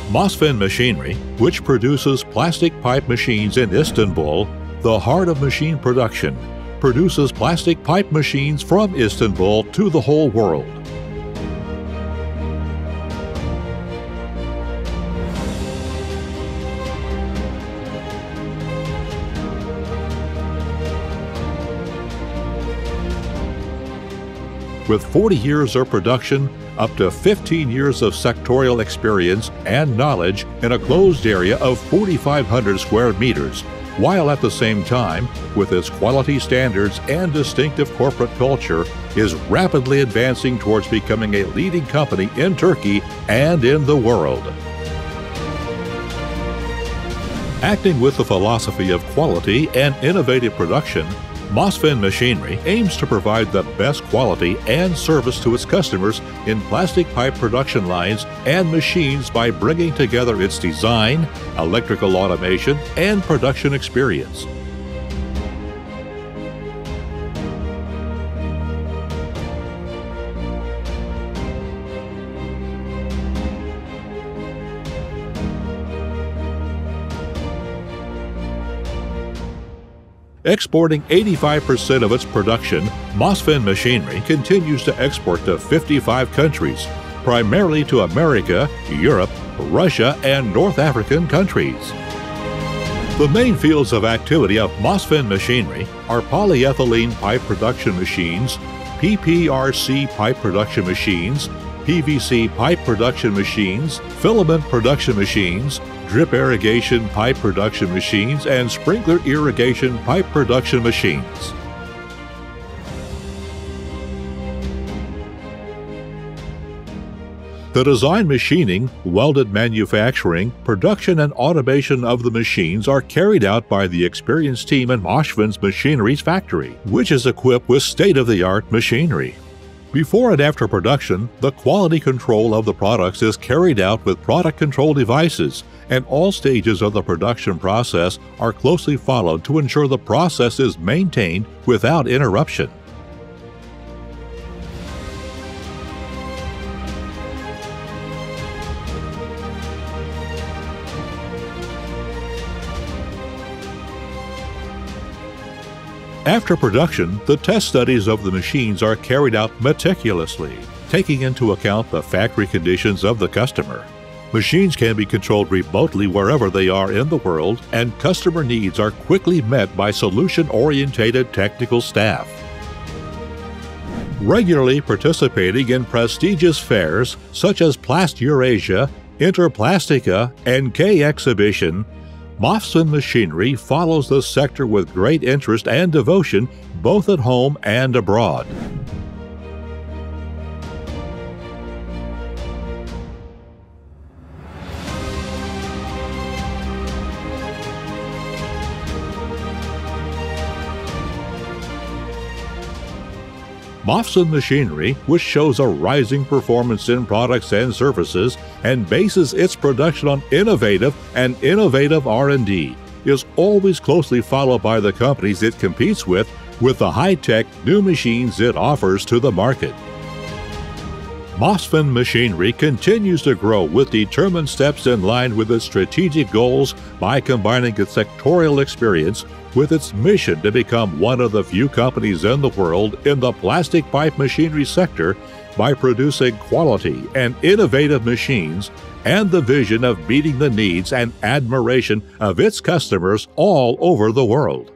Masfen Machinery, which produces plastic pipe machines in Istanbul, the heart of machine production, produces plastic pipe machines from Istanbul to the whole world. With 40 years of production, up to 15 years of sectorial experience and knowledge in a closed area of 4,500 square meters, while at the same time, with its quality standards and distinctive corporate culture, is rapidly advancing towards becoming a leading company in Turkey and in the world. Acting with the philosophy of quality and innovative production, Masfen Machinery aims to provide the best quality and service to its customers in plastic pipe production lines and machines by bringing together its design, electrical automation, and production experience. Exporting 85% of its production, Masfen Machinery continues to export to 55 countries, primarily to America, Europe, Russia, and North African countries. The main fields of activity of Masfen Machinery are polyethylene pipe production machines, PPRC pipe production machines, PVC pipe production machines, filament production machines, drip irrigation pipe production machines, and sprinkler irrigation pipe production machines. The design, machining, welded manufacturing, production, and automation of the machines are carried out by the experienced team in Masfen Machinery's factory, which is equipped with state-of-the-art machinery. Before and after production, the quality control of the products is carried out with product control devices, and all stages of the production process are closely followed to ensure the process is maintained without interruption. After production, the test studies of the machines are carried out meticulously, taking into account the factory conditions of the customer. Machines can be controlled remotely wherever they are in the world, and customer needs are quickly met by solution-oriented technical staff. Regularly participating in prestigious fairs such as Plast Eurasia, Interplastica, and K-Exhibition, Masfen Machinery follows the sector with great interest and devotion both at home and abroad. Masfen Machinery, which shows a rising performance in products and services and bases its production on innovative R&D, is always closely followed by the companies it competes with the high-tech new machines it offers to the market. Masfen Machinery continues to grow with determined steps in line with its strategic goals by combining its sectorial experience with its mission to become one of the few companies in the world in the plastic pipe machinery sector by producing quality and innovative machines and the vision of meeting the needs and admiration of its customers all over the world.